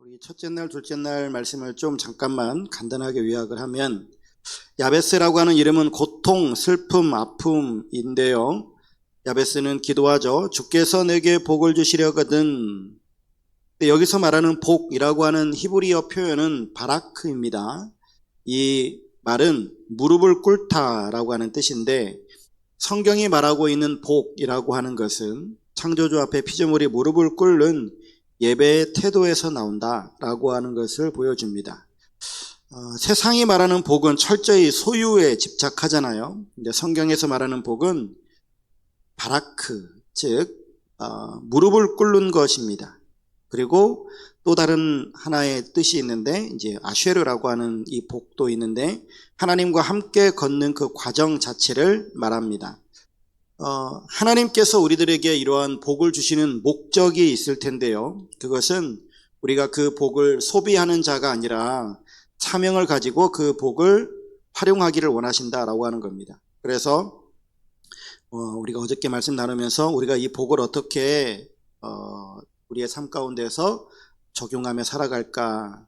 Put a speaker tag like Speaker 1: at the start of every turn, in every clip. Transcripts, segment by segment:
Speaker 1: 우리 첫째 날, 둘째 날 말씀을 좀 잠깐만 간단하게 요약을 하면, 야베스라고 하는 이름은 고통, 슬픔, 아픔인데요. 야베스는 기도하죠. 주께서 내게 복을 주시려거든. 여기서 말하는 복이라고 하는 히브리어 표현은 바라크입니다. 이 말은 무릎을 꿇다라고 하는 뜻인데, 성경이 말하고 있는 복이라고 하는 것은 창조주 앞에 피조물이 무릎을 꿇는 예배의 태도에서 나온다라고 하는 것을 보여줍니다. 세상이 말하는 복은 철저히 소유에 집착하잖아요. 근데 성경에서 말하는 복은 바라크, 즉 무릎을 꿇는 것입니다. 그리고 또 다른 하나의 뜻이 있는데, 이제 아쉐르라고 하는 이 복도 있는데, 하나님과 함께 걷는 그 과정 자체를 말합니다. 하나님께서 우리들에게 이러한 복을 주시는 목적이 있을 텐데요. 그것은 우리가 그 복을 소비하는 자가 아니라 사명을 가지고 그 복을 활용하기를 원하신다라고 하는 겁니다. 그래서 우리가 어저께 말씀 나누면서 우리가 이 복을 어떻게 우리의 삶 가운데서 적용하며 살아갈까,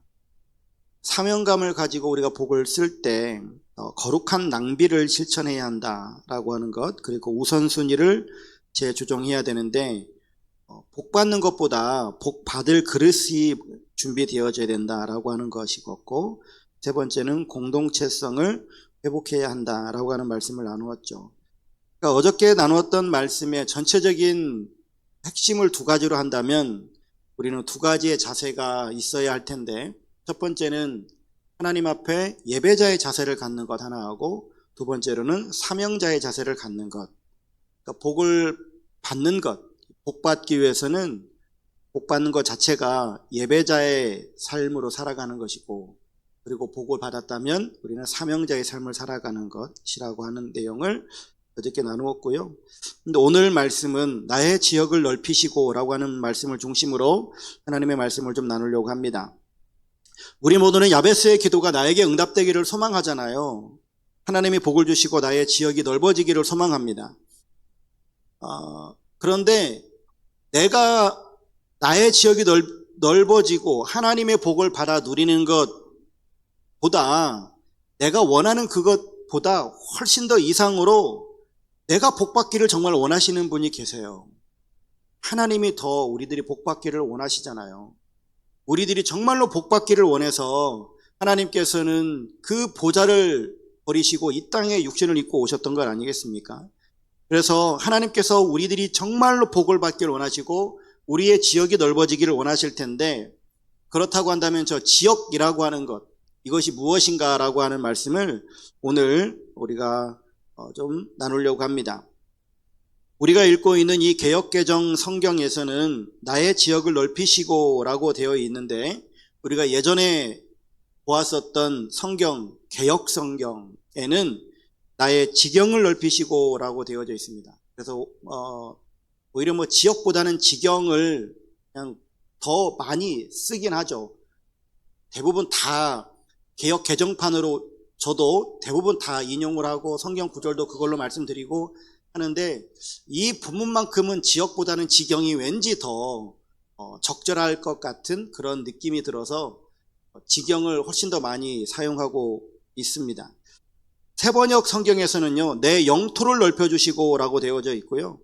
Speaker 1: 사명감을 가지고 우리가 복을 쓸 때 거룩한 낭비를 실천해야 한다라고 하는 것, 그리고 우선순위를 재조정해야 되는데, 복 받는 것보다 복 받을 그릇이 준비되어져야 된다라고 하는 것이었고, 세 번째는 공동체성을 회복해야 한다라고 하는 말씀을 나누었죠. 그러니까 어저께 나누었던 말씀의 전체적인 핵심을 두 가지로 한다면 우리는 두 가지의 자세가 있어야 할 텐데, 첫 번째는 하나님 앞에 예배자의 자세를 갖는 것 하나하고, 두 번째로는 사명자의 자세를 갖는 것. 그러니까 복을 받는 것, 복 받기 위해서는 복 받는 것 자체가 예배자의 삶으로 살아가는 것이고, 그리고 복을 받았다면 우리는 사명자의 삶을 살아가는 것이라고 하는 내용을 어저께 나누었고요. 근데 오늘 말씀은 나의 지역을 넓히시고 라고 하는 말씀을 중심으로 하나님의 말씀을 좀 나누려고 합니다. 우리 모두는 야베스의 기도가 나에게 응답되기를 소망하잖아요. 하나님이 복을 주시고 나의 지역이 넓어지기를 소망합니다. 그런데 내가 나의 지역이 넓어지고 하나님의 복을 받아 누리는 것보다, 내가 원하는 그것보다 훨씬 더 이상으로 내가 복 받기를 정말 원하시는 분이 계세요. 하나님이 더 우리들이 복 받기를 원하시잖아요. 우리들이 정말로 복 받기를 원해서 하나님께서는 그 보좌를 버리시고 이 땅에 육신을 입고 오셨던 것 아니겠습니까? 그래서 하나님께서 우리들이 정말로 복을 받기를 원하시고 우리의 지역이 넓어지기를 원하실 텐데, 그렇다고 한다면 저 지역이라고 하는 것, 이것이 무엇인가라고 하는 말씀을 오늘 우리가 좀 나누려고 합니다. 우리가 읽고 있는 이 개역개정 성경에서는 나의 지역을 넓히시고 라고 되어 있는데, 우리가 예전에 보았었던 성경, 개역 성경에는 나의 지경을 넓히시고 라고 되어져 있습니다. 그래서 오히려 지역보다는 지경을 그냥 더 많이 쓰긴 하죠. 대부분 다 개역 개정판으로 저도 대부분 다 인용을 하고 성경 구절도 그걸로 말씀드리고 하는데, 이 부분만큼은 지역보다는 지경이 왠지 더 적절할 것 같은 그런 느낌이 들어서 지경을 훨씬 더 많이 사용하고 있습니다. 새번역 성경에서는요, 내 영토를 넓혀주시고 라고 되어져 있고요,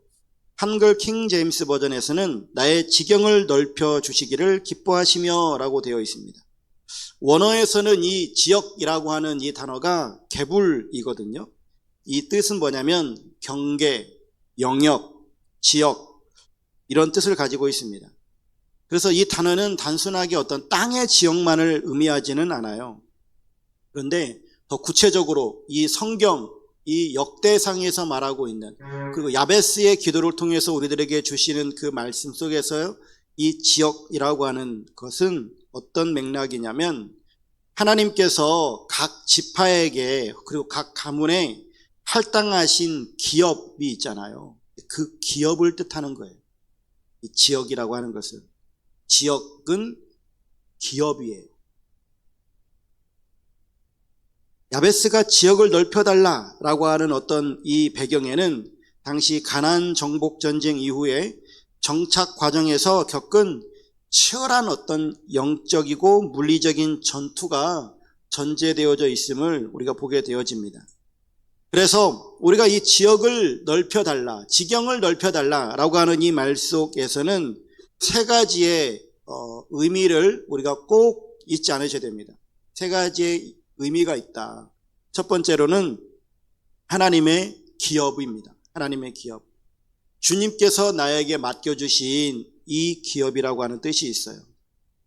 Speaker 1: 한글 킹 제임스 버전에서는 나의 지경을 넓혀주시기를 기뻐하시며 라고 되어 있습니다. 원어에서는 이 지역이라고 하는 이 단어가 개불이거든요. 이 뜻은 뭐냐면 경계, 영역, 지역, 이런 뜻을 가지고 있습니다. 그래서 이 단어는 단순하게 어떤 땅의 지역만을 의미하지는 않아요. 그런데 더 구체적으로 이 성경, 이 역대상에서 말하고 있는, 그리고 야베스의 기도를 통해서 우리들에게 주시는 그 말씀 속에서 이 지역이라고 하는 것은 어떤 맥락이냐면, 하나님께서 각 지파에게 그리고 각 가문에 할당하신 기업이 있잖아요. 그 기업을 뜻하는 거예요. 이 지역이라고 하는 것은, 지역은 기업이에요. 야베스가 지역을 넓혀달라라고 하는 어떤 이 배경에는 당시 가나안 정복 전쟁 이후에 정착 과정에서 겪은 치열한 어떤 영적이고 물리적인 전투가 전제되어져 있음을 우리가 보게 되어집니다. 그래서 우리가 이 지역을 넓혀달라, 지경을 넓혀달라라고 하는 이 말 속에서는 세 가지의 의미를 우리가 꼭 잊지 않으셔야 됩니다. 세 가지의 의미가 있다. 첫 번째로는 하나님의 기업입니다. 하나님의 기업. 주님께서 나에게 맡겨주신 이 기업이라고 하는 뜻이 있어요.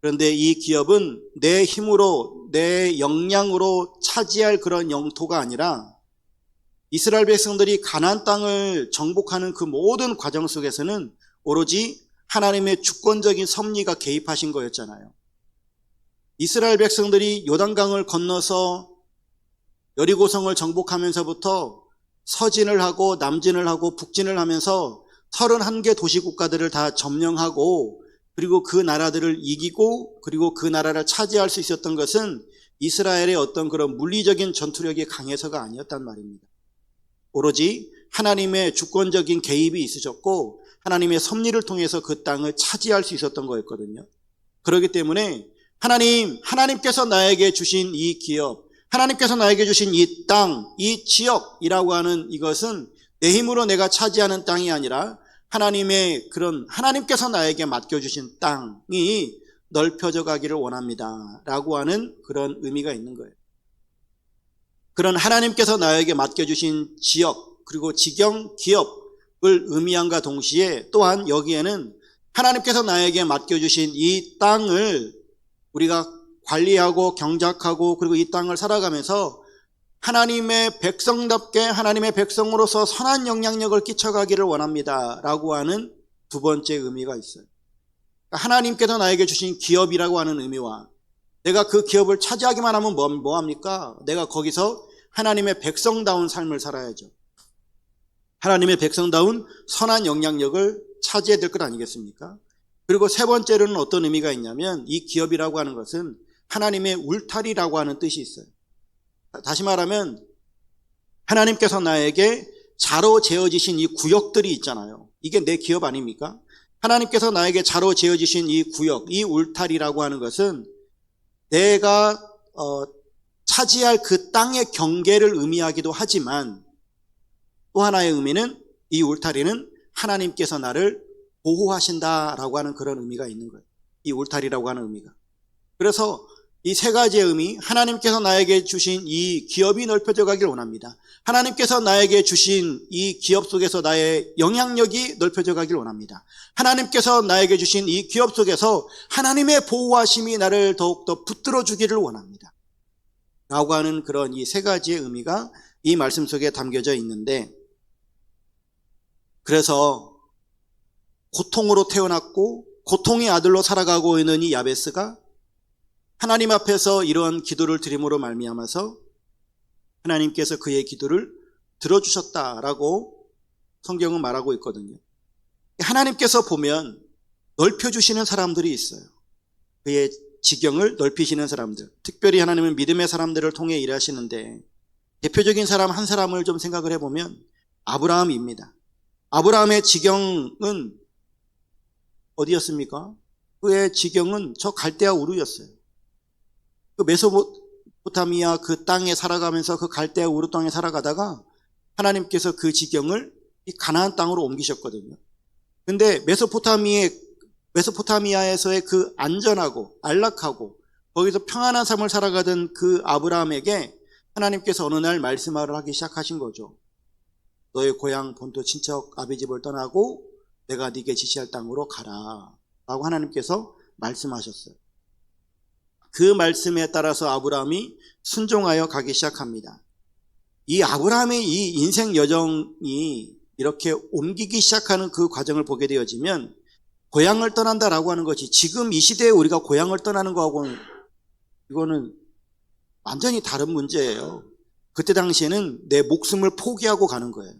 Speaker 1: 그런데 이 기업은 내 힘으로, 내 역량으로 차지할 그런 영토가 아니라 이스라엘 백성들이 가나안 땅을 정복하는 그 모든 과정 속에서는 오로지 하나님의 주권적인 섭리가 개입하신 거였잖아요. 이스라엘 백성들이 요단강을 건너서 여리고성을 정복하면서부터 서진을 하고 남진을 하고 북진을 하면서 31개 도시국가들을 다 점령하고 그리고 그 나라들을 이기고 그리고 그 나라를 차지할 수 있었던 것은 이스라엘의 어떤 그런 물리적인 전투력이 강해서가 아니었단 말입니다. 오로지 하나님의 주권적인 개입이 있으셨고 하나님의 섭리를 통해서 그 땅을 차지할 수 있었던 거였거든요. 그렇기 때문에 하나님께서 나에게 주신 이 기업, 하나님께서 나에게 주신 이 땅, 이 지역이라고 하는 이것은 내 힘으로 내가 차지하는 땅이 아니라 하나님께서 나에게 맡겨주신 땅이 넓혀져 가기를 원합니다. 라고 하는 그런 의미가 있는 거예요. 그런 하나님께서 나에게 맡겨주신 지역, 그리고 지경, 기업을 의미함과 동시에 또한 여기에는 하나님께서 나에게 맡겨주신 이 땅을 우리가 관리하고 경작하고 그리고 이 땅을 살아가면서 하나님의 백성답게 하나님의 백성으로서 선한 영향력을 끼쳐가기를 원합니다. 라고 하는 두 번째 의미가 있어요. 하나님께서 나에게 주신 기업이라고 하는 의미와 내가 그 기업을 차지하기만 하면 뭐합니까? 내가 거기서 하나님의 백성다운 삶을 살아야죠. 하나님의 백성다운 선한 영향력을 차지해야 될 것 아니겠습니까? 그리고 세 번째로는 어떤 의미가 있냐면 이 기업이라고 하는 것은 하나님의 울타리라고 하는 뜻이 있어요. 다시 말하면 하나님께서 나에게 자로 재어지신 이 구역들이 있잖아요. 이게 내 기업 아닙니까? 하나님께서 나에게 자로 재어지신 이 구역, 이 울타리라고 하는 것은 내가 차지할 그 땅의 경계를 의미하기도 하지만 또 하나의 의미는 이 울타리는 하나님께서 나를 보호하신다라고 하는 그런 의미가 있는 거예요. 이 울타리라고 하는 의미가. 그래서 이 세 가지의 의미, 하나님께서 나에게 주신 이 기업이 넓혀져 가기를 원합니다. 하나님께서 나에게 주신 이 기업 속에서 나의 영향력이 넓혀져 가기를 원합니다. 하나님께서 나에게 주신 이 기업 속에서 하나님의 보호하심이 나를 더욱더 붙들어 주기를 원합니다. 라고 하는 그런 이 세 가지의 의미가 이 말씀 속에 담겨져 있는데, 그래서 고통으로 태어났고 고통의 아들로 살아가고 있는 이 야베스가 하나님 앞에서 이러한 기도를 드림으로 말미암아서 하나님께서 그의 기도를 들어주셨다라고 성경은 말하고 있거든요. 하나님께서 보면 넓혀주시는 사람들이 있어요. 그의 지경을 넓히시는 사람들, 특별히 하나님은 믿음의 사람들을 통해 일하시는데 대표적인 사람 한 사람을 좀 생각을 해보면 아브라함입니다. 아브라함의 지경은 어디였습니까? 그의 지경은 저 갈대아 우르였어요. 그 메소포타미아 그 땅에 살아가면서 그 갈대아 우르 땅에 살아가다가 하나님께서 그 지경을 이 가나안 땅으로 옮기셨거든요. 근데 메소포타미아에서의 그 안전하고 안락하고 거기서 평안한 삶을 살아가던 그 아브라함에게 하나님께서 어느 날 말씀을 하기 시작하신 거죠. 너의 고향 본토 친척 아비 집을 떠나고 내가 네게 지시할 땅으로 가라 라고 하나님께서 말씀하셨어요. 그 말씀에 따라서 아브라함이 순종하여 가기 시작합니다. 이 아브라함의 이 인생 여정이 이렇게 옮기기 시작하는 그 과정을 보게 되어지면 고향을 떠난다라고 하는 것이 지금 이 시대에 우리가 고향을 떠나는 거하고는 이거는 완전히 다른 문제예요. 그때 당시에는 내 목숨을 포기하고 가는 거예요.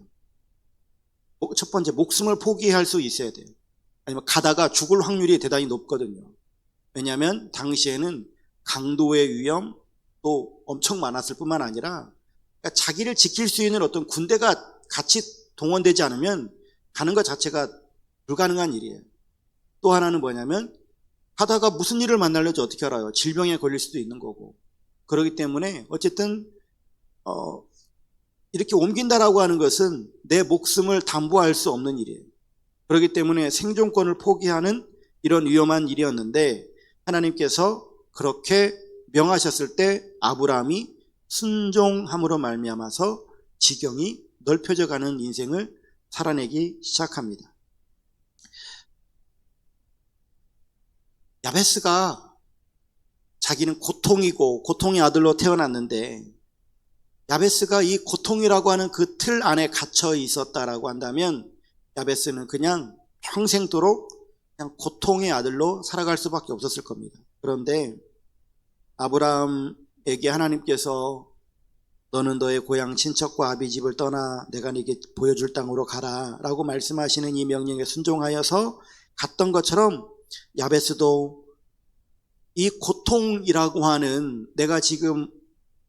Speaker 1: 첫 번째, 목숨을 포기할 수 있어야 돼요. 아니면 가다가 죽을 확률이 대단히 높거든요. 왜냐하면 당시에는 강도의 위험 또 엄청 많았을 뿐만 아니라 그러니까 자기를 지킬 수 있는 어떤 군대가 같이 동원되지 않으면 가는 것 자체가 불가능한 일이에요. 또 하나는 뭐냐면 하다가 무슨 일을 만날는지 어떻게 알아요? 질병에 걸릴 수도 있는 거고. 그렇기 때문에 어쨌든 이렇게 옮긴다라고 하는 것은 내 목숨을 담보할 수 없는 일이에요. 그렇기 때문에 생존권을 포기하는 이런 위험한 일이었는데 하나님께서 그렇게 명하셨을 때 아브라함이 순종함으로 말미암아서 지경이 넓혀져 가는 인생을 살아내기 시작합니다. 야베스가 자기는 고통이고 고통의 아들로 태어났는데 야베스가 이 고통이라고 하는 그 틀 안에 갇혀 있었다라고 한다면 야베스는 그냥 평생도록 그냥 고통의 아들로 살아갈 수밖에 없었을 겁니다. 그런데 아브라함에게 하나님께서 너는 너의 고향 친척과 아비 집을 떠나 내가 네게 보여줄 땅으로 가라 라고 말씀하시는 이 명령에 순종하여서 갔던 것처럼 야베스도 이 고통이라고 하는 내가 지금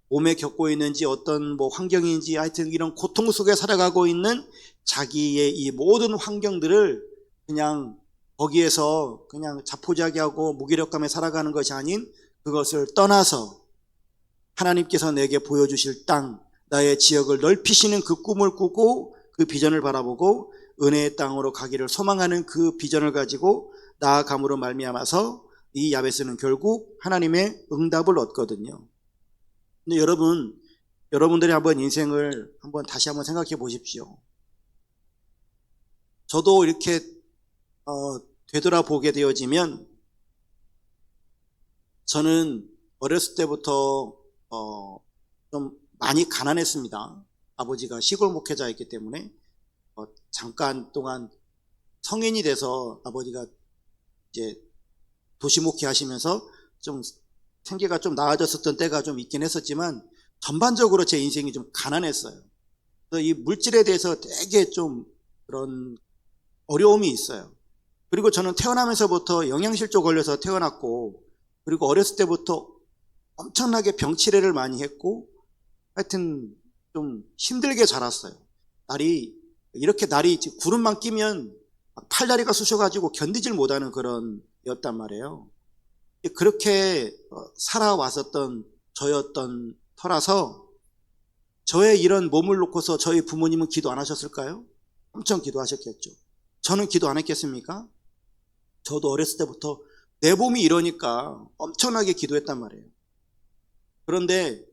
Speaker 1: 몸에 겪고 있는지 어떤 환경인지 하여튼 이런 고통 속에 살아가고 있는 자기의 이 모든 환경들을 그냥 거기에서 그냥 자포자기하고 무기력감에 살아가는 것이 아닌 그것을 떠나서 하나님께서 내게 보여주실 땅, 나의 지역을 넓히시는 그 꿈을 꾸고 그 비전을 바라보고 은혜의 땅으로 가기를 소망하는 그 비전을 가지고 나아감으로 말미암아서 이 야베스는 결국 하나님의 응답을 얻거든요. 근데 여러분들이 한번 인생을 다시 한번 생각해 보십시오. 저도 이렇게 되돌아보게 되어지면 저는 어렸을 때부터 좀 많이 가난했습니다. 아버지가 시골 목회자였기 때문에 잠깐 동안 성인이 돼서 아버지가 이제 도시 목회하시면서 좀 생계가 좀 나아졌었던 때가 좀 있긴 했었지만 전반적으로 제 인생이 좀 가난했어요. 그래서 이 물질에 대해서 되게 좀 그런 어려움이 있어요. 그리고 저는 태어나면서부터 영양실조 걸려서 태어났고 그리고 어렸을 때부터 엄청나게 병치레를 많이 했고 하여튼 좀 힘들게 자랐어요. 이렇게 날이 구름만 끼면 팔다리가 쑤셔가지고 견디질 못하는 그런 였단 말이에요. 그렇게 살아왔었던 저였던 터라서 저의 이런 몸을 놓고서 저희 부모님은 기도 안 하셨을까요? 엄청 기도하셨겠죠. 저는 기도 안 했겠습니까? 저도 어렸을 때부터 내 몸이 이러니까 엄청나게 기도했단 말이에요. 그런데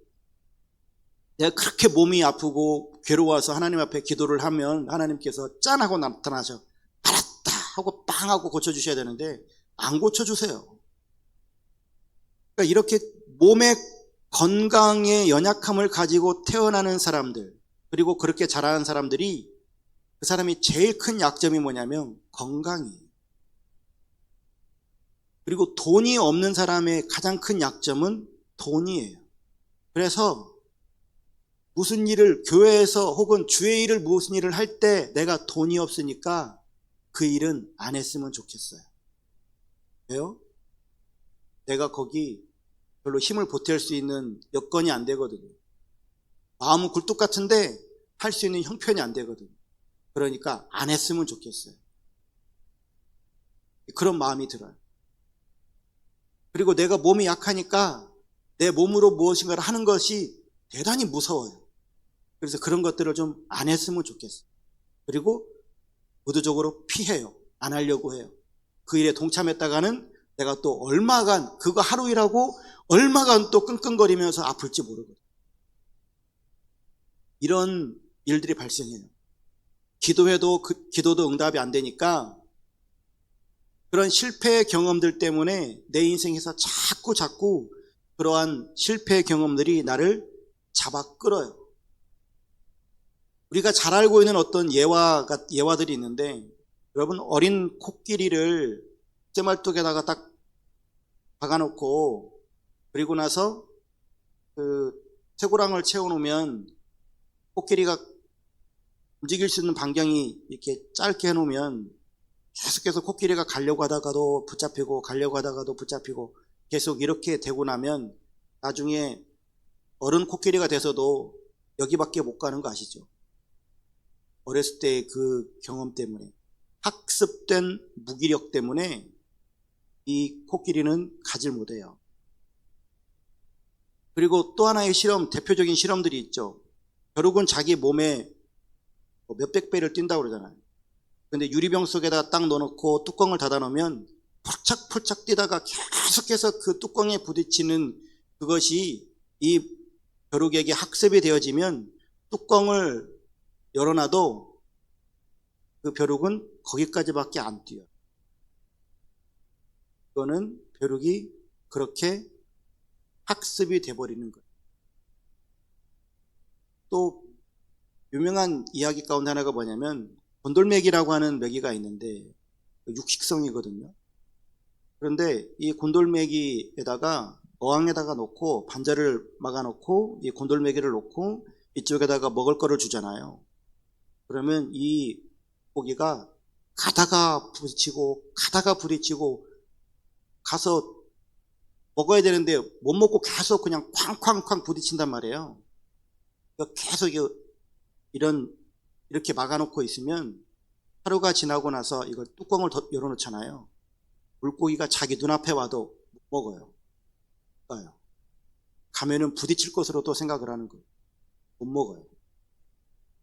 Speaker 1: 내가 그렇게 몸이 아프고 괴로워서 하나님 앞에 기도를 하면 하나님께서 짠 하고 나타나셔. 알았다 하고 빵 하고 고쳐주셔야 되는데 안 고쳐주세요. 그러니까 이렇게 몸의 건강의 연약함을 가지고 태어나는 사람들 그리고 그렇게 자라는 사람들이 그 사람이 제일 큰 약점이 뭐냐면 건강이에요. 그리고 돈이 없는 사람의 가장 큰 약점은 돈이에요. 그래서 무슨 일을 교회에서 혹은 주의 일을 무슨 일을 할 때 내가 돈이 없으니까 그 일은 안 했으면 좋겠어요. 왜요? 내가 거기 별로 힘을 보탤 수 있는 여건이 안 되거든요. 마음은 굴뚝 같은데 할 수 있는 형편이 안 되거든요. 그러니까 안 했으면 좋겠어요. 그런 마음이 들어요. 그리고 내가 몸이 약하니까 내 몸으로 무엇인가를 하는 것이 대단히 무서워요. 그래서 그런 것들을 좀 안 했으면 좋겠어요. 그리고 의도적으로 피해요. 안 하려고 해요. 그 일에 동참했다가는 내가 또 얼마간 그거 하루 일하고 얼마간 또 끙끙거리면서 아플지 모르거든요. 이런 일들이 발생해요. 기도해도 기도도 응답이 안 되니까 그런 실패의 경험들 때문에 내 인생에서 자꾸 그러한 실패의 경험들이 나를 잡아 끌어요. 우리가 잘 알고 있는 어떤 예화들이 있는데 여러분 어린 코끼리를 쇠말뚝에다가 딱 박아놓고 그리고 나서 그 쇠고랑을 채워놓으면 코끼리가 움직일 수 있는 반경이 이렇게 짧게 해놓으면 계속해서 코끼리가 가려고 하다가도 붙잡히고 가려고 하다가도 붙잡히고 계속 이렇게 되고 나면 나중에 어른 코끼리가 돼서도 여기밖에 못 가는 거 아시죠? 어렸을 때 그 경험 때문에 학습된 무기력 때문에 이 코끼리는 가질 못해요. 그리고 또 하나의 실험, 대표적인 실험들이 있죠. 벼룩은 자기 몸에 몇백 배를 뛴다고 그러잖아요. 근데 유리병 속에다 딱 넣어놓고 뚜껑을 닫아 놓으면 펄짝펄짝 뛰다가 계속해서 그 뚜껑에 부딪히는 그것이 이 벼룩에게 학습이 되어지면 뚜껑을 열어놔도 그 벼룩은 거기까지밖에 안 뛰어요. 이거는 벼룩이 그렇게 학습이 돼버리는 거예요. 또 유명한 이야기 가운데 하나가 뭐냐면 곤돌메기라고 하는 메기가 있는데 육식성이거든요. 그런데 이 곤돌메기에다가 어항에다가 놓고 반자를 막아놓고 이 곤돌메기를 놓고 이쪽에다가 먹을 거를 주잖아요. 그러면 이 고기가 가다가 부딪히고 가서 먹어야 되는데 못 먹고 계속 그냥 쾅쾅쾅 부딪힌단 말이에요. 계속 이렇게 막아놓고 있으면 하루가 지나고 나서 이걸 뚜껑을 열어놓잖아요. 물고기가 자기 눈앞에 와도 못 먹어요. 가면은 부딪힐 것으로도 생각을 하는 거예요. 못 먹어요.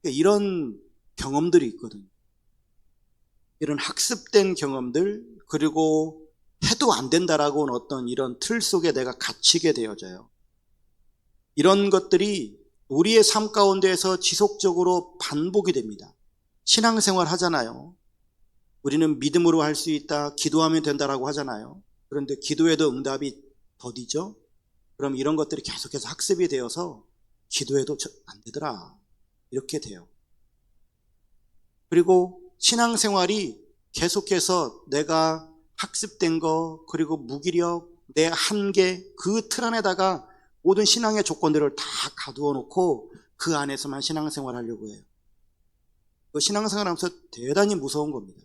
Speaker 1: 그러니까 이런 경험들이 있거든요. 이런 학습된 경험들, 그리고 해도 안 된다라고 하는 어떤 이런 틀 속에 내가 갇히게 되어져요. 이런 것들이 우리의 삶 가운데에서 지속적으로 반복이 됩니다. 신앙생활 하잖아요. 우리는 믿음으로 할 수 있다, 기도하면 된다라고 하잖아요. 그런데 기도에도 응답이 더디죠. 그럼 이런 것들이 계속해서 학습이 되어서 기도해도 안 되더라, 이렇게 돼요. 그리고 신앙생활이 계속해서 내가 학습된 거, 그리고 무기력, 내 한계, 그 틀 안에다가 모든 신앙의 조건들을 다 가두어 놓고 그 안에서만 신앙생활 하려고 해요. 그 신앙생활 하면서 대단히 무서운 겁니다.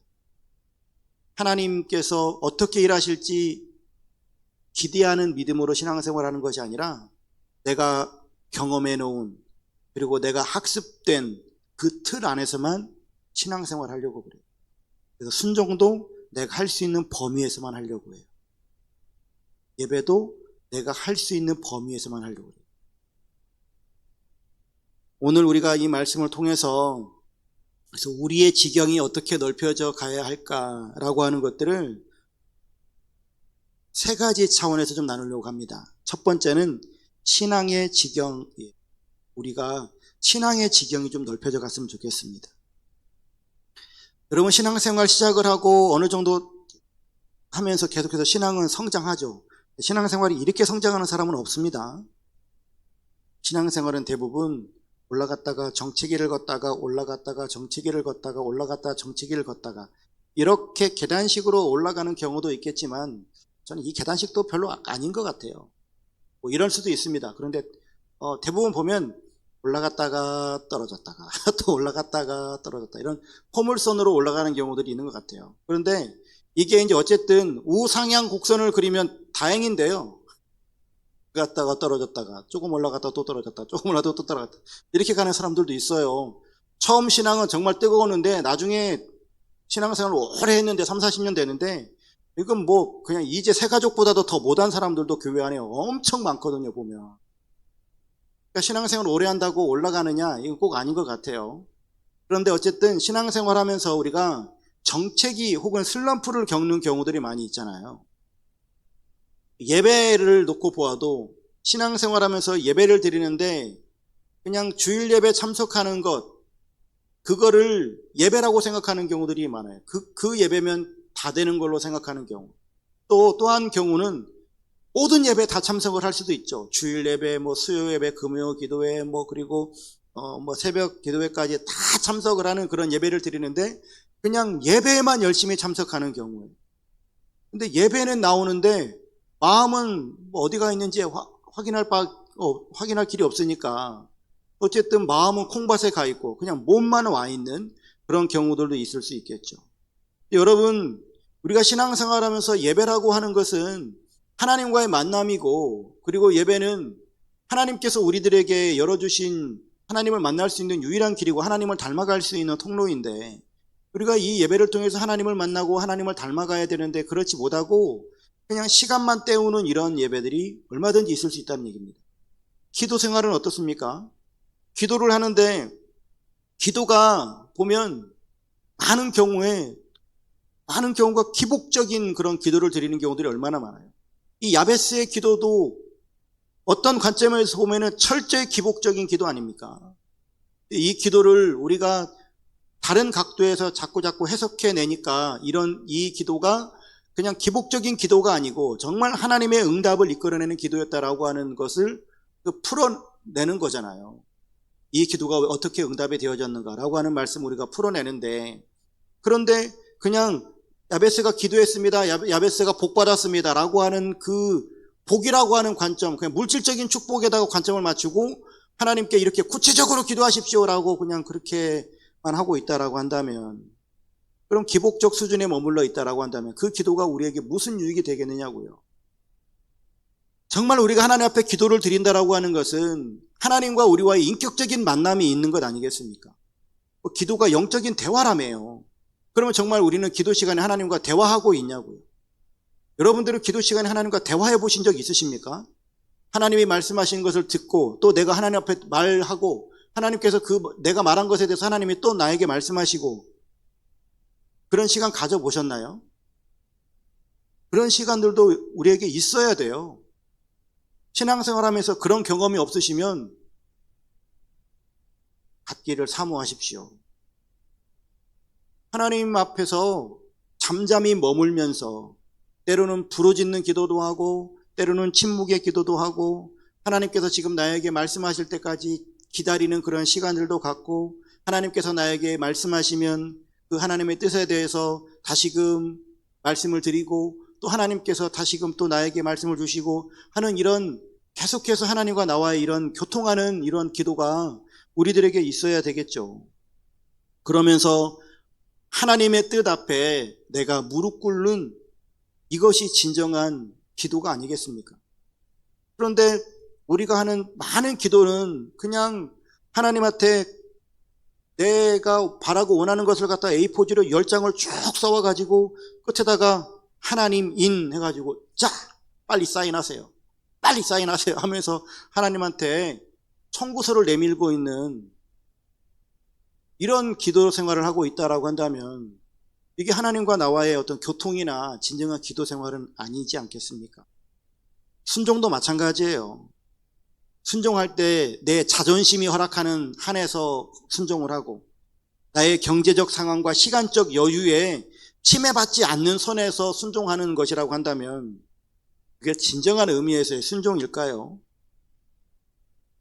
Speaker 1: 하나님께서 어떻게 일하실지 기대하는 믿음으로 신앙생활 하는 것이 아니라 내가 경험해 놓은, 그리고 내가 학습된 그 틀 안에서만 신앙생활 하려고 그래요. 그래서 순종도 내가 할 수 있는 범위에서만 하려고 해요. 예배도 내가 할 수 있는 범위에서만 하려고 해요. 오늘 우리가 이 말씀을 통해서 그래서 우리의 지경이 어떻게 넓혀져 가야 할까라고 하는 것들을 세 가지 차원에서 좀 나누려고 합니다. 첫 번째는 신앙의 지경이에요. 우리가 신앙의 지경이 좀 넓혀져 갔으면 좋겠습니다. 여러분, 신앙생활 시작을 하고 어느 정도 하면서 계속해서 신앙은 성장하죠. 신앙생활이 이렇게 성장하는 사람은 없습니다. 신앙생활은 대부분 올라갔다가 정체기를 걷다가 올라갔다가 정체기를 걷다가 올라갔다가 정체기를 걷다가 이렇게 계단식으로 올라가는 경우도 있겠지만 저는 이 계단식도 별로 아닌 것 같아요. 뭐 이럴 수도 있습니다. 그런데 대부분 보면 올라갔다가 떨어졌다가 또 올라갔다가 떨어졌다, 이런 포물선으로 올라가는 경우들이 있는 것 같아요. 그런데 이게 이제 어쨌든 우상향 곡선을 그리면 다행인데요. 갔다가 떨어졌다가 조금 올라갔다 또 떨어졌다, 조금 올라갔다 또 떨어졌다, 이렇게 가는 사람들도 있어요. 처음 신앙은 정말 뜨거웠는데 나중에 신앙생활을 오래 했는데 3, 40년 되는데 이건 뭐 그냥 이제 새 가족보다도 더 못한 사람들도 교회 안에 엄청 많거든요, 보면. 그러니까 신앙생활을 오래 한다고 올라가느냐, 이건 꼭 아닌 것 같아요. 그런데 어쨌든 신앙생활 하면서 우리가 정체기 혹은 슬럼프를 겪는 경우들이 많이 있잖아요. 예배를 놓고 보아도 신앙생활 하면서 예배를 드리는데 그냥 주일 예배 참석하는 것, 그거를 예배라고 생각하는 경우들이 많아요. 그 예배면 다 되는 걸로 생각하는 경우. 또한 경우는 모든 예배 다 참석을 할 수도 있죠. 주일 예배, 뭐 수요 예배, 금요 기도회, 뭐 그리고 뭐 새벽 기도회까지 다 참석을 하는 그런 예배를 드리는데 그냥 예배에만 열심히 참석하는 경우예요. 근데 예배는 나오는데 마음은 뭐 어디가 있는지 확인할 길이 없으니까 어쨌든 마음은 콩밭에 가 있고 그냥 몸만 와 있는 그런 경우들도 있을 수 있겠죠. 여러분, 우리가 신앙생활하면서 예배라고 하는 것은 하나님과의 만남이고, 그리고 예배는 하나님께서 우리들에게 열어주신 하나님을 만날 수 있는 유일한 길이고 하나님을 닮아갈 수 있는 통로인데, 우리가 이 예배를 통해서 하나님을 만나고 하나님을 닮아가야 되는데 그렇지 못하고 그냥 시간만 때우는 이런 예배들이 얼마든지 있을 수 있다는 얘기입니다. 기도 생활은 어떻습니까? 기도를 하는데 기도가 보면 많은 경우가 기복적인 그런 기도를 드리는 경우들이 얼마나 많아요. 이 야베스의 기도도 어떤 관점에서 보면은 철저히 기복적인 기도 아닙니까? 이 기도를 우리가 다른 각도에서 자꾸 해석해내니까 이 기도가 그냥 기복적인 기도가 아니고 정말 하나님의 응답을 이끌어내는 기도였다라고 하는 것을 풀어내는 거잖아요. 이 기도가 어떻게 응답이 되어졌는가라고 하는 말씀을 우리가 풀어내는데, 그런데 그냥 야베스가 기도했습니다, 야베스가 복받았습니다 라고 하는 그 복이라고 하는 관점, 그냥 물질적인 축복에다가 관점을 맞추고 하나님께 이렇게 구체적으로 기도하십시오라고 그냥 그렇게만 하고 있다라고 한다면, 그럼 기복적 수준에 머물러 있다라고 한다면 그 기도가 우리에게 무슨 유익이 되겠느냐고요. 정말 우리가 하나님 앞에 기도를 드린다라고 하는 것은 하나님과 우리와의 인격적인 만남이 있는 것 아니겠습니까? 기도가 영적인 대화라며요. 그러면 정말 우리는 기도 시간에 하나님과 대화하고 있냐고요. 여러분들은 기도 시간에 하나님과 대화해 보신 적 있으십니까? 하나님이 말씀하시는 것을 듣고 또 내가 하나님 앞에 말하고 하나님께서 내가 말한 것에 대해서 하나님이 또 나에게 말씀하시고, 그런 시간 가져보셨나요? 그런 시간들도 우리에게 있어야 돼요. 신앙생활하면서 그런 경험이 없으시면 갖기를 사모하십시오. 하나님 앞에서 잠잠히 머물면서 때로는 부르짖는 기도도 하고 때로는 침묵의 기도도 하고 하나님께서 지금 나에게 말씀하실 때까지 기다리는 그런 시간들도 갖고, 하나님께서 나에게 말씀하시면 그 하나님의 뜻에 대해서 다시금 말씀을 드리고 또 하나님께서 다시금 또 나에게 말씀을 주시고 하는 이런, 계속해서 하나님과 나와의 이런 교통하는 이런 기도가 우리들에게 있어야 되겠죠. 그러면서 하나님의 뜻 앞에 내가 무릎 꿇는 이것이 진정한 기도가 아니겠습니까? 그런데 우리가 하는 많은 기도는 그냥 하나님한테 내가 바라고 원하는 것을 갖다 A4지로 10장을 쭉 써와가지고 끝에다가 하나님인 해가지고 자 빨리 사인하세요, 빨리 사인하세요 하면서 하나님한테 청구서를 내밀고 있는 이런 기도 생활을 하고 있다라고 한다면 이게 하나님과 나와의 어떤 교통이나 진정한 기도 생활은 아니지 않겠습니까? 순종도 마찬가지예요. 순종할 때 내 자존심이 허락하는 한에서 순종을 하고 나의 경제적 상황과 시간적 여유에 침해받지 않는 선에서 순종하는 것이라고 한다면 그게 진정한 의미에서의 순종일까요?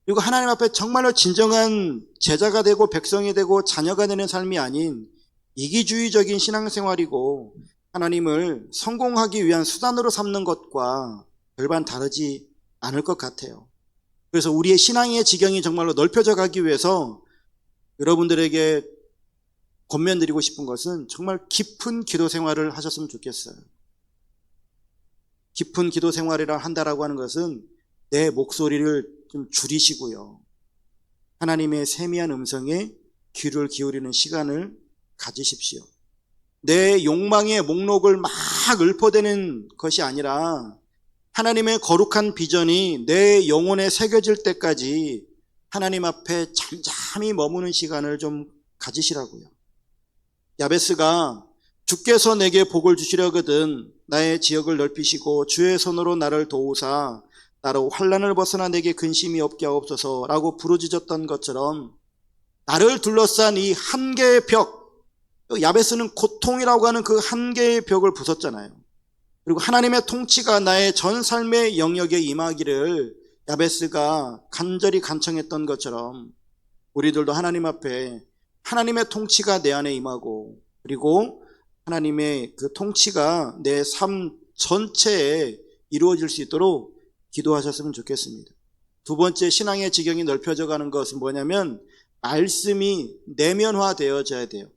Speaker 1: 그리고 하나님 앞에 정말로 진정한 제자가 되고 백성이 되고 자녀가 되는 삶이 아닌 이기주의적인 신앙생활이고 하나님을 성공하기 위한 수단으로 삼는 것과 별반 다르지 않을 것 같아요. 그래서 우리의 신앙의 지경이 정말로 넓혀져 가기 위해서 여러분들에게 권면드리고 싶은 것은 정말 깊은 기도 생활을 하셨으면 좋겠어요. 깊은 기도 생활이라 한다라고 하는 것은 내 목소리를 좀 줄이시고요, 하나님의 세미한 음성에 귀를 기울이는 시간을 가지십시오. 내 욕망의 목록을 막 읊어대는 것이 아니라 하나님의 거룩한 비전이 내 영혼에 새겨질 때까지 하나님 앞에 잠잠히 머무는 시간을 좀 가지시라고요. 야베스가 주께서 내게 복을 주시려거든 나의 지역을 넓히시고 주의 손으로 나를 도우사 나로 환난을 벗어나 내게 근심이 없게 하옵소서 라고 부르짖었던 것처럼 나를 둘러싼 이 한계의 벽, 야베스는 고통이라고 하는 그 한계의 벽을 부쉈잖아요. 그리고 하나님의 통치가 나의 전 삶의 영역에 임하기를 야베스가 간절히 간청했던 것처럼 우리들도 하나님 앞에 하나님의 통치가 내 안에 임하고 그리고 하나님의 그 통치가 내 삶 전체에 이루어질 수 있도록 기도하셨으면 좋겠습니다. 두 번째, 신앙의 지경이 넓혀져 가는 것은 뭐냐면 말씀이 내면화되어져야 돼요.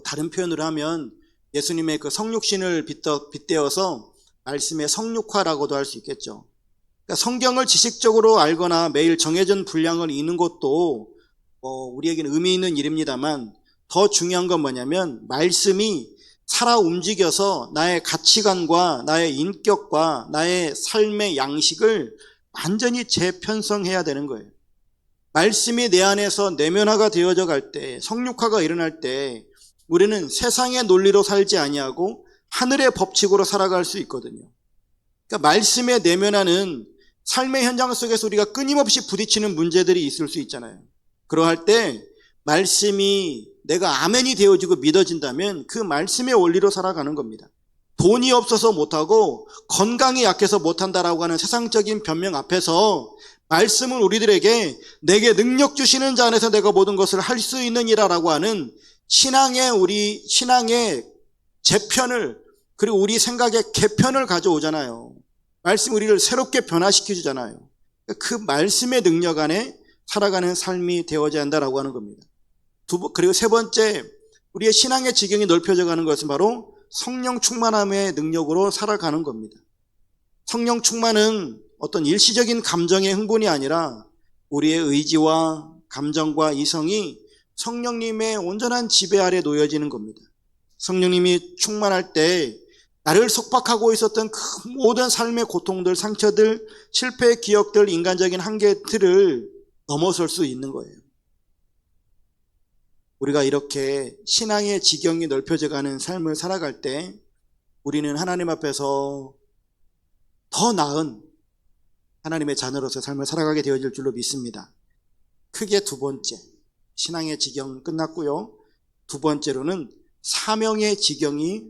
Speaker 1: 다른 표현으로 하면 예수님의 그 성육신을 빗대어서 말씀의 성육화라고도 할 수 있겠죠. 그러니까 성경을 지식적으로 알거나 매일 정해진 분량을 읽는 것도 우리에게는 의미 있는 일입니다만 더 중요한 건 뭐냐면 말씀이 살아 움직여서 나의 가치관과 나의 인격과 나의 삶의 양식을 완전히 재편성해야 되는 거예요. 말씀이 내 안에서 내면화가 되어져 갈 때, 성육화가 일어날 때 우리는 세상의 논리로 살지 아니하고 하늘의 법칙으로 살아갈 수 있거든요. 그러니까 말씀의 내면화는 삶의 현장 속에서 우리가 끊임없이 부딪히는 문제들이 있을 수 있잖아요. 그러할 때 말씀이 내가 아멘이 되어지고 믿어진다면 그 말씀의 원리로 살아가는 겁니다. 돈이 없어서 못하고 건강이 약해서 못한다라고 하는 세상적인 변명 앞에서 말씀은 우리들에게 내게 능력 주시는 자 안에서 내가 모든 것을 할 수 있느니라라고 하는 우리 신앙의 재편을, 그리고 우리 생각의 개편을 가져오잖아요. 말씀이 우리를 새롭게 변화시켜 주잖아요. 그 말씀의 능력 안에 살아가는 삶이 되어져야 한다라고 하는 겁니다. 그리고 세 번째, 우리의 신앙의 지경이 넓혀져 가는 것은 바로 성령 충만함의 능력으로 살아가는 겁니다. 성령 충만은 어떤 일시적인 감정의 흥분이 아니라 우리의 의지와 감정과 이성이 성령님의 온전한 지배 아래 놓여지는 겁니다. 성령님이 충만할 때 나를 속박하고 있었던 그 모든 삶의 고통들, 상처들, 실패의 기억들, 인간적인 한계들을 넘어설 수 있는 거예요. 우리가 이렇게 신앙의 지경이 넓혀져 가는 삶을 살아갈 때 우리는 하나님 앞에서 더 나은 하나님의 자녀로서 삶을 살아가게 되어질 줄로 믿습니다. 크게 두 번째, 신앙의 지경은 끝났고요. 두 번째로는 사명의 지경이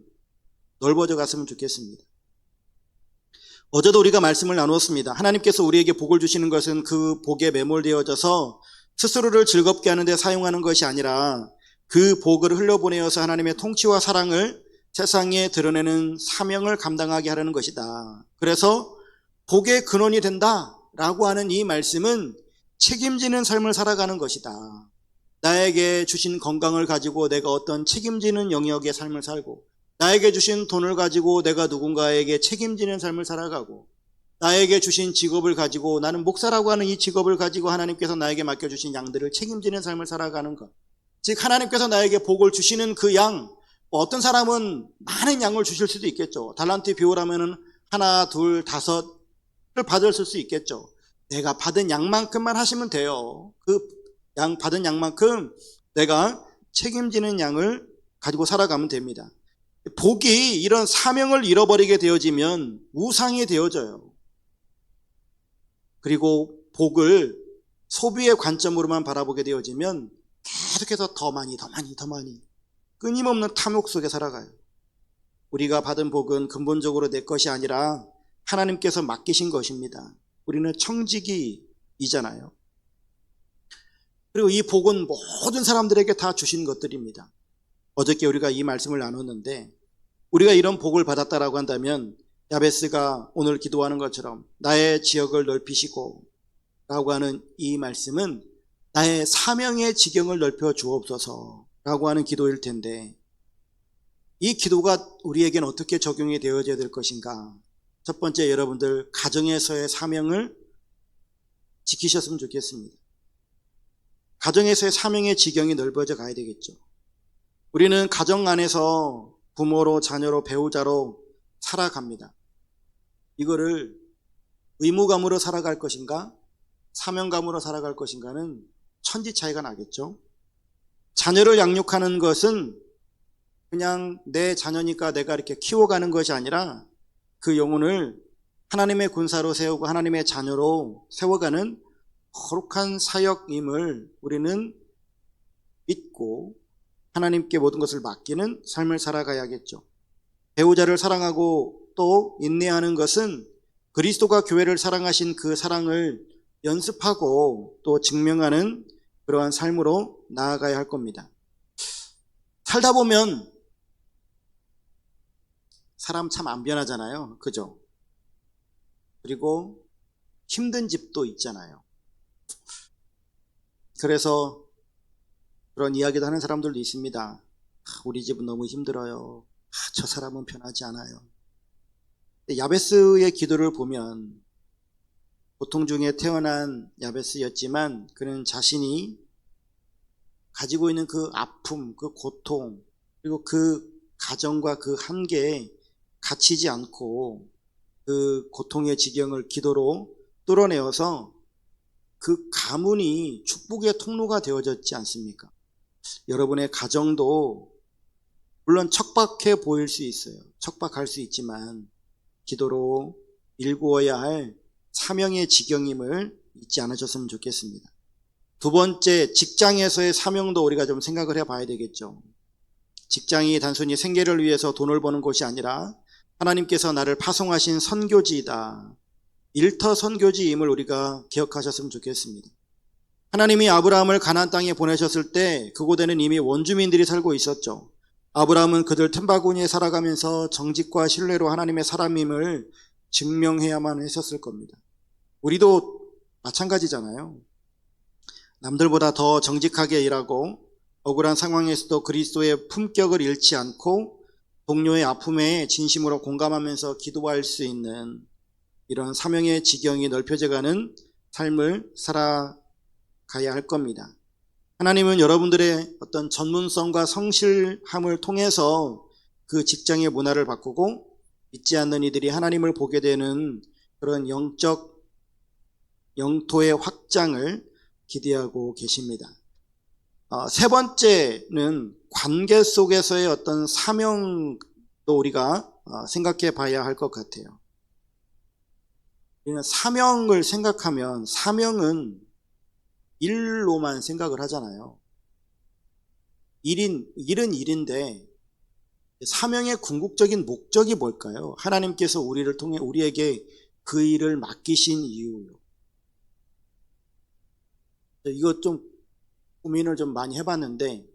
Speaker 1: 넓어져 갔으면 좋겠습니다. 어제도 우리가 말씀을 나누었습니다. 하나님께서 우리에게 복을 주시는 것은 그 복에 매몰되어져서 스스로를 즐겁게 하는 데 사용하는 것이 아니라 그 복을 흘려보내어서 하나님의 통치와 사랑을 세상에 드러내는 사명을 감당하게 하려는 것이다. 그래서 복의 근원이 된다라고 하는 이 말씀은 책임지는 삶을 살아가는 것이다. 나에게 주신 건강을 가지고 내가 어떤 책임지는 영역의 삶을 살고, 나에게 주신 돈을 가지고 내가 누군가에게 책임지는 삶을 살아가고, 나에게 주신 직업을 가지고, 나는 목사라고 하는 이 직업을 가지고 하나님께서 나에게 맡겨주신 양들을 책임지는 삶을 살아가는 것. 즉 하나님께서 나에게 복을 주시는 그 양, 어떤 사람은 많은 양을 주실 수도 있겠죠. 달란트 비율하면은 하나, 둘, 다섯을 받았을 수 있겠죠. 내가 받은 양만큼만 하시면 돼요. 그 양 받은 양만큼 내가 책임지는 양을 가지고 살아가면 됩니다. 복이 이런 사명을 잃어버리게 되어지면 우상이 되어져요. 그리고 복을 소비의 관점으로만 바라보게 되어지면 계속해서 더 많이 끊임없는 탐욕 속에 살아가요. 우리가 받은 복은 근본적으로 내 것이 아니라 하나님께서 맡기신 것입니다. 우리는 청지기이잖아요. 그리고 이 복은 모든 사람들에게 다 주신 것들입니다. 어저께 우리가 이 말씀을 나눴는데, 우리가 이런 복을 받았다라고 한다면 야베스가 오늘 기도하는 것처럼 나의 지역을 넓히시고 라고 하는 이 말씀은 나의 사명의 지경을 넓혀 주옵소서 라고 하는 기도일 텐데, 이 기도가 우리에게는 어떻게 적용이 되어져야 될 것인가? 첫 번째, 여러분들 가정에서의 사명을 지키셨으면 좋겠습니다. 가정에서의 사명의 지경이 넓어져 가야 되겠죠. 우리는 가정 안에서 부모로, 자녀로, 배우자로 살아갑니다. 이거를 의무감으로 살아갈 것인가, 사명감으로 살아갈 것인가는 천지 차이가 나겠죠. 자녀를 양육하는 것은 그냥 내 자녀니까 내가 이렇게 키워가는 것이 아니라 그 영혼을 하나님의 군사로 세우고 하나님의 자녀로 세워가는 거룩한 사역임을 우리는 믿고 하나님께 모든 것을 맡기는 삶을 살아가야겠죠. 배우자를 사랑하고 또 인내하는 것은 그리스도가 교회를 사랑하신 그 사랑을 연습하고 또 증명하는 그러한 삶으로 나아가야 할 겁니다. 살다 보면 사람 참 안 변하잖아요. 그죠? 그리고 힘든 집도 있잖아요. 그래서 그런 이야기도 하는 사람들도 있습니다. 우리 집은 너무 힘들어요. 저 사람은 변하지 않아요. 야베스의 기도를 보면 보통 중에 태어난 야베스였지만 그는 자신이 가지고 있는 그 아픔, 그 고통, 그리고 그 가정과 그 한계에 갇히지 않고 그 고통의 지경을 기도로 뚫어내어서 그 가문이 축복의 통로가 되어졌지 않습니까? 여러분의 가정도 물론 척박해 보일 수 있어요. 척박할 수 있지만 기도로 일구어야 할 사명의 지경임을 잊지 않으셨으면 좋겠습니다. 두 번째, 직장에서의 사명도 우리가 좀 생각을 해봐야 되겠죠. 직장이 단순히 생계를 위해서 돈을 버는 곳이 아니라 하나님께서 나를 파송하신 선교지이다. 일터 선교지임을 우리가 기억하셨으면 좋겠습니다. 하나님이 아브라함을 가나안 땅에 보내셨을 때 그곳에는 이미 원주민들이 살고 있었죠. 아브라함은 그들 틈바구니에 살아가면서 정직과 신뢰로 하나님의 사람임을 증명해야만 했었을 겁니다. 우리도 마찬가지잖아요. 남들보다 더 정직하게 일하고 억울한 상황에서도 그리스도의 품격을 잃지 않고 동료의 아픔에 진심으로 공감하면서 기도할 수 있는 이런 사명의 지경이 넓혀져가는 삶을 살아가야 할 겁니다. 하나님은 여러분들의 어떤 전문성과 성실함을 통해서 그 직장의 문화를 바꾸고 믿지 않는 이들이 하나님을 보게 되는 그런 영적 영토의 확장을 기대하고 계십니다. 세 번째는 관계 속에서의 어떤 사명도 우리가 생각해 봐야 할 것 같아요. 우리는 사명을 생각하면 사명은 일로만 생각을 하잖아요. 일은 일인데 사명의 궁극적인 목적이 뭘까요? 하나님께서 우리를 통해 우리에게 그 일을 맡기신 이유요. 이것 좀 고민을 좀 많이 해봤는데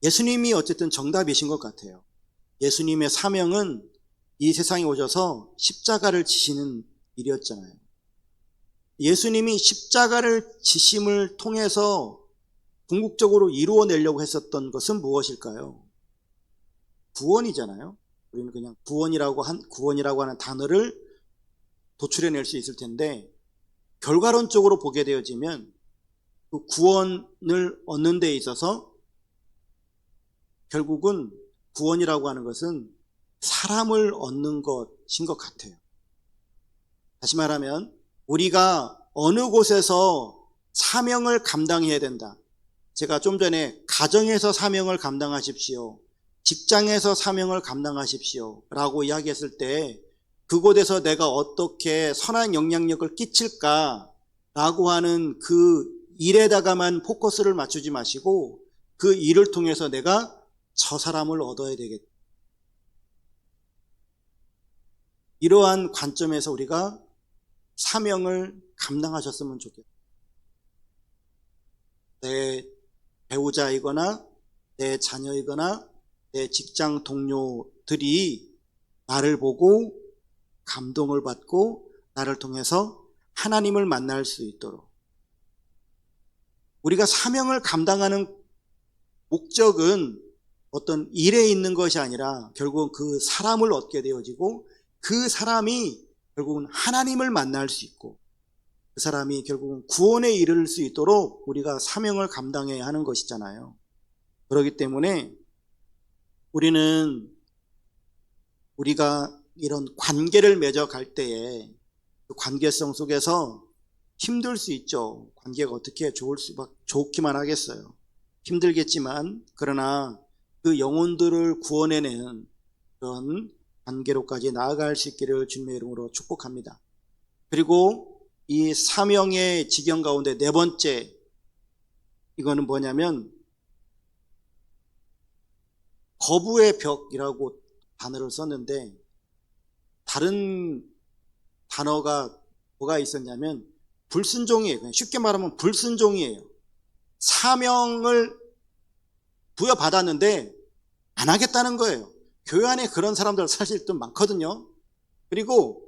Speaker 1: 예수님이 어쨌든 정답이신 것 같아요. 예수님의 사명은 이 세상에 오셔서 십자가를 지시는 일이었잖아요. 예수님이 십자가를 지심을 통해서 궁극적으로 이루어내려고 했었던 것은 무엇일까요? 구원이잖아요. 우리는 그냥 구원이라고 하는 단어를 도출해낼 수 있을 텐데 결과론적으로 보게 되어지면 그 구원을 얻는 데 있어서 결국은 구원이라고 하는 것은 사람을 얻는 것인 것 같아요. 다시 말하면 우리가 어느 곳에서 사명을 감당해야 된다. 제가 좀 전에 가정에서 사명을 감당하십시오. 직장에서 사명을 감당하십시오. 라고 이야기했을 때 그곳에서 내가 어떻게 선한 영향력을 끼칠까 라고 하는 그 일에다가만 포커스를 맞추지 마시고 그 일을 통해서 내가 저 사람을 얻어야 되겠다. 이러한 관점에서 우리가 사명을 감당하셨으면 좋겠다. 내 배우자이거나 내 자녀이거나 내 직장 동료들이 나를 보고 감동을 받고 나를 통해서 하나님을 만날 수 있도록 우리가 사명을 감당하는 목적은 어떤 일에 있는 것이 아니라 결국은 그 사람을 얻게 되어지고 그 사람이 결국은 하나님을 만날 수 있고 그 사람이 결국은 구원에 이를 수 있도록 우리가 사명을 감당해야 하는 것이잖아요. 그렇기 때문에 우리가 이런 관계를 맺어갈 때에 그 관계성 속에서 힘들 수 있죠. 관계가 어떻게 좋기만 하겠어요. 힘들겠지만 그러나 그 영혼들을 구원해내는 그런 관계로까지 나아갈 수 있기를 주님의 이름으로 축복합니다. 그리고 이 사명의 지경 가운데 네 번째 이거는 뭐냐면 거부의 벽이라고 단어를 썼는데 다른 단어가 뭐가 있었냐면 불순종이에요. 그냥 쉽게 말하면 불순종이에요. 사명을 부여받았는데 안 하겠다는 거예요. 교회 안에 그런 사람들 사실 좀 많거든요. 그리고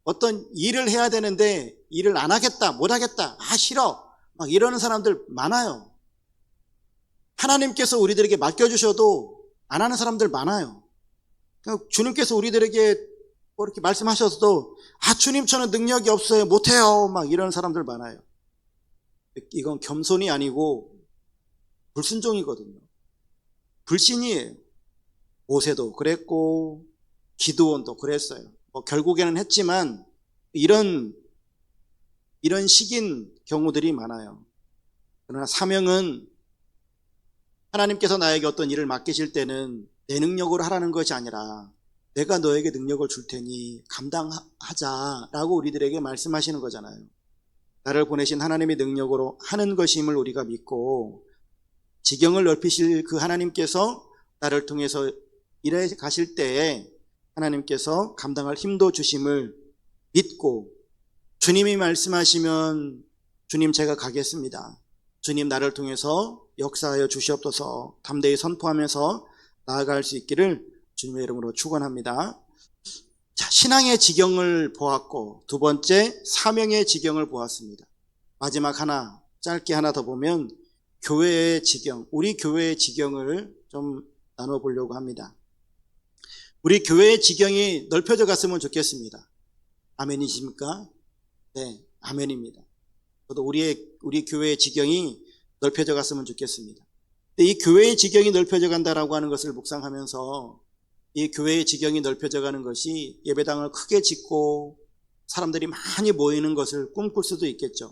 Speaker 1: 어떤 일을 해야 되는데 일을 안 하겠다, 못 하겠다, 싫어 막 이러는 사람들 많아요. 하나님께서 우리들에게 맡겨주셔도 안 하는 사람들 많아요. 주님께서 우리들에게 뭐 이렇게 말씀하셔서도 주님 저는 능력이 없어요, 못해요 막 이러는 사람들 많아요. 이건 겸손이 아니고 불순종이거든요. 불신이에요. 모세도 그랬고 기드온도 그랬어요. 결국에는 했지만 이런 식인 경우들이 많아요. 그러나 사명은 하나님께서 나에게 어떤 일을 맡기실 때는 내 능력으로 하라는 것이 아니라 내가 너에게 능력을 줄 테니 감당하자라고 우리들에게 말씀하시는 거잖아요. 나를 보내신 하나님의 능력으로 하는 것임을 우리가 믿고 지경을 넓히실 그 하나님께서 나를 통해서 일해 가실 때에 하나님께서 감당할 힘도 주심을 믿고 주님이 말씀하시면 주님 제가 가겠습니다. 주님 나를 통해서 역사하여 주시옵소서 담대히 선포하면서 나아갈 수 있기를 주님의 이름으로 축원합니다. 자, 신앙의 지경을 보았고 두 번째 사명의 지경을 보았습니다. 마지막 하나 짧게 하나 더 보면 교회의 지경, 우리 교회의 지경을 좀 나눠보려고 합니다. 우리 교회의 지경이 넓혀져 갔으면 좋겠습니다. 아멘이십니까? 네, 아멘입니다. 저도 우리 교회의 지경이 넓혀져 갔으면 좋겠습니다. 근데 이 교회의 지경이 넓혀져 간다라고 하는 것을 묵상하면서 이 교회의 지경이 넓혀져 가는 것이 예배당을 크게 짓고 사람들이 많이 모이는 것을 꿈꿀 수도 있겠죠.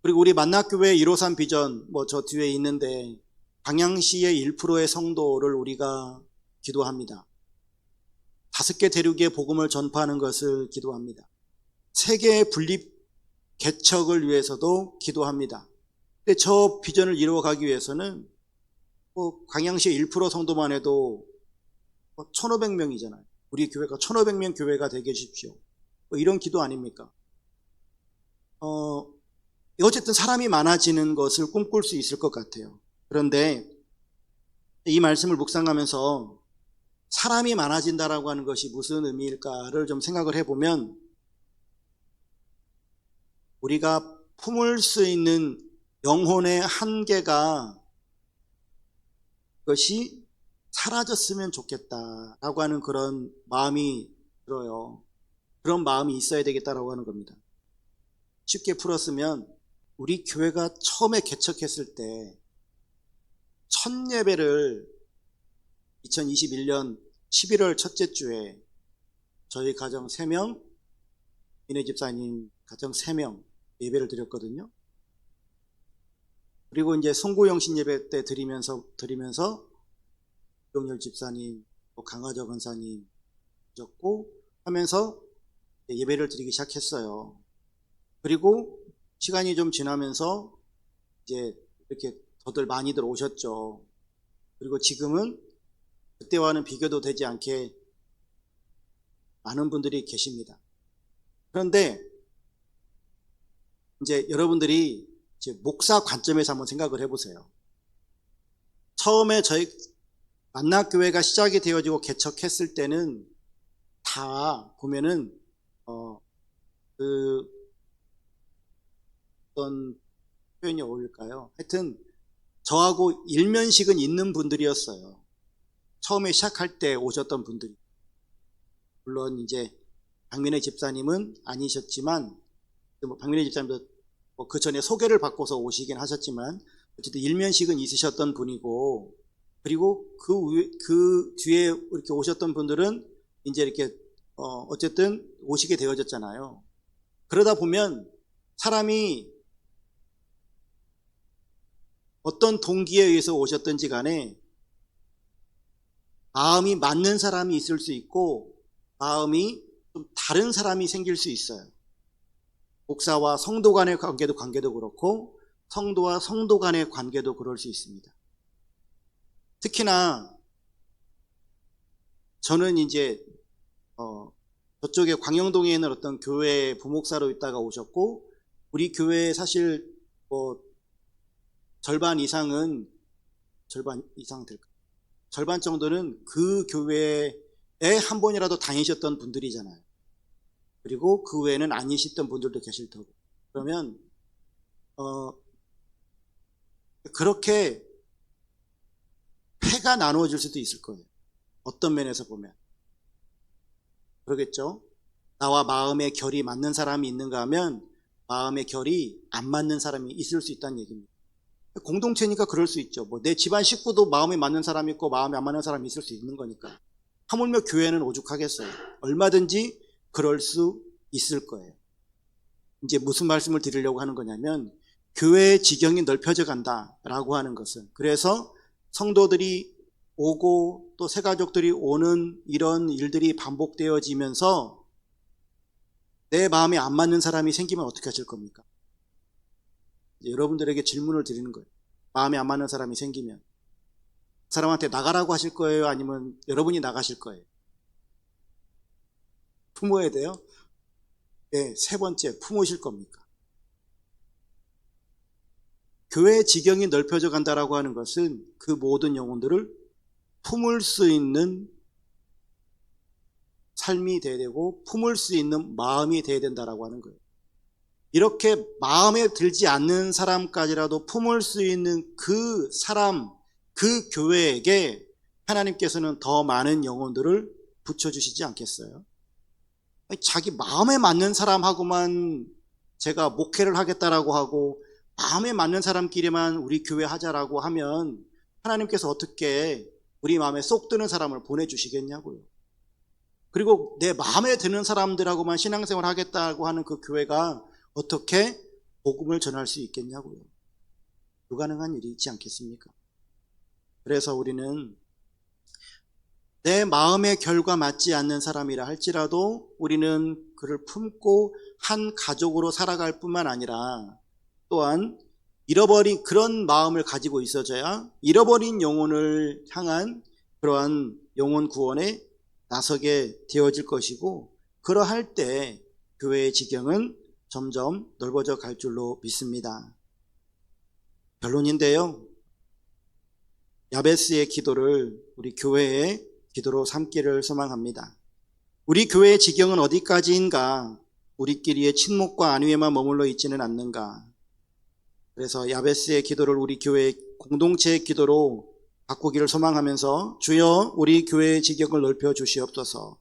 Speaker 1: 그리고 우리 만나교회 153 비전 저 뒤에 있는데 광양시의 1%의 성도를 우리가 기도합니다. 5개 대륙에 복음을 전파하는 것을 기도합니다. 세계의 분립 개척을 위해서도 기도합니다. 근데 저 비전을 이루어가기 위해서는 광양시의 1% 성도만 해도 1,500명이잖아요. 우리 교회가 1,500명 교회가 되게 해주십시오. 이런 기도 아닙니까? 어쨌든 사람이 많아지는 것을 꿈꿀 수 있을 것 같아요. 그런데 이 말씀을 묵상하면서 사람이 많아진다라고 하는 것이 무슨 의미일까를 좀 생각을 해보면 우리가 품을 수 있는 영혼의 한계가 그것이 사라졌으면 좋겠다라고 하는 그런 마음이 들어요. 그런 마음이 있어야 되겠다라고 하는 겁니다. 쉽게 풀었으면 우리 교회가 처음에 개척했을 때 첫 예배를 2021년 11월 첫째 주에 저희 가정 3명, 민혜 집사님 가정 3명 예배를 드렸거든요. 그리고 이제 송구영신 예배 때 드리면서 용열 집사님, 강화저 권사님 드렸고 하면서 예배를 드리기 시작했어요. 그리고 시간이 좀 지나면서 이제 이렇게 더들 많이들 오셨죠. 그리고 지금은 그때와는 비교도 되지 않게 많은 분들이 계십니다. 그런데 이제 여러분들이 이제 목사 관점에서 한번 생각을 해보세요. 처음에 저희 만나교회가 시작이 되어지고 개척했을 때는 다 보면은 어떤 표현이 어울릴까요? 하여튼 저하고 일면식은 있는 분들이었어요. 처음에 시작할 때 오셨던 분들이. 물론 이제 박민혜 집사님은 아니셨지만 박민혜 집사님도 그 전에 소개를 받고서 오시긴 하셨지만 어쨌든 일면식은 있으셨던 분이고, 그리고 그 뒤에 이렇게 오셨던 분들은 이제 이렇게 어쨌든 오시게 되어졌잖아요. 그러다 보면 사람이 어떤 동기에 의해서 오셨든지 간에 마음이 맞는 사람이 있을 수 있고 마음이 좀 다른 사람이 생길 수 있어요. 목사와 성도 간의 관계도 그렇고 성도와 성도 간의 관계도 그럴 수 있습니다. 특히나 저는 이제 저쪽에 광영동에 있는 어떤 교회 부목사로 있다가 오셨고, 우리 교회에 사실 절반 이상 될까? 절반 정도는 그 교회에 한 번이라도 다니셨던 분들이잖아요. 그리고 그 외에는 아니셨던 분들도 계실 테고. 그러면 그렇게 패가 나누어질 수도 있을 거예요. 어떤 면에서 보면. 그러겠죠? 나와 마음의 결이 맞는 사람이 있는가 하면 마음의 결이 안 맞는 사람이 있을 수 있다는 얘기입니다. 공동체니까 그럴 수 있죠. 뭐 내 집안 식구도 마음에 맞는 사람이 있고 마음에 안 맞는 사람이 있을 수 있는 거니까. 하물며 교회는 오죽하겠어요. 얼마든지 그럴 수 있을 거예요. 이제 무슨 말씀을 드리려고 하는 거냐면 교회의 지경이 넓혀져 간다라고 하는 것은, 그래서 성도들이 오고 또 새가족들이 오는 이런 일들이 반복되어지면서 내 마음에 안 맞는 사람이 생기면 어떻게 하실 겁니까? 여러분들에게 질문을 드리는 거예요. 마음에 안 맞는 사람이 생기면 그 사람한테 나가라고 하실 거예요? 아니면 여러분이 나가실 거예요? 품어야 돼요? 네, 세 번째, 품으실 겁니까? 교회의 지경이 넓혀져 간다라고 하는 것은 그 모든 영혼들을 품을 수 있는 삶이 돼야 되고 품을 수 있는 마음이 돼야 된다라고 하는 거예요. 이렇게 마음에 들지 않는 사람까지라도 품을 수 있는 그 사람, 그 교회에게 하나님께서는 더 많은 영혼들을 붙여주시지 않겠어요? 자기 마음에 맞는 사람하고만 제가 목회를 하겠다라고 하고 마음에 맞는 사람끼리만 우리 교회 하자라고 하면 하나님께서 어떻게 우리 마음에 쏙 드는 사람을 보내주시겠냐고요. 그리고 내 마음에 드는 사람들하고만 신앙생활 하겠다고 하는 그 교회가 어떻게 복음을 전할 수 있겠냐고요. 불가능한 일이 있지 않겠습니까? 그래서 우리는 내 마음의 결과 맞지 않는 사람이라 할지라도 우리는 그를 품고 한 가족으로 살아갈 뿐만 아니라 또한 잃어버린 그런 마음을 가지고 있어져야 잃어버린 영혼을 향한 그러한 영혼 구원에 나서게 되어질 것이고, 그러할 때 교회의 지경은 점점 넓어져 갈 줄로 믿습니다. 결론인데요, 야베스의 기도를 우리 교회의 기도로 삼기를 소망합니다. 우리 교회의 지경은 어디까지인가? 우리끼리의 친목과 안위에만 머물러 있지는 않는가? 그래서 야베스의 기도를 우리 교회의 공동체의 기도로 바꾸기를 소망하면서, 주여 우리 교회의 지경을 넓혀 주시옵소서,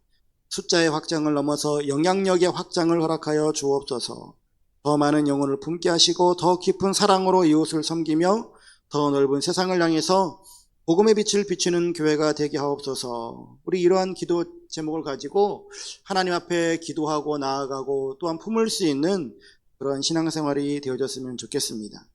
Speaker 1: 숫자의 확장을 넘어서 영향력의 확장을 허락하여 주옵소서, 더 많은 영혼을 품게 하시고 더 깊은 사랑으로 이웃을 섬기며 더 넓은 세상을 향해서 복음의 빛을 비추는 교회가 되게 하옵소서. 우리 이러한 기도 제목을 가지고 하나님 앞에 기도하고 나아가고 또한 품을 수 있는 그런 신앙생활이 되어졌으면 좋겠습니다.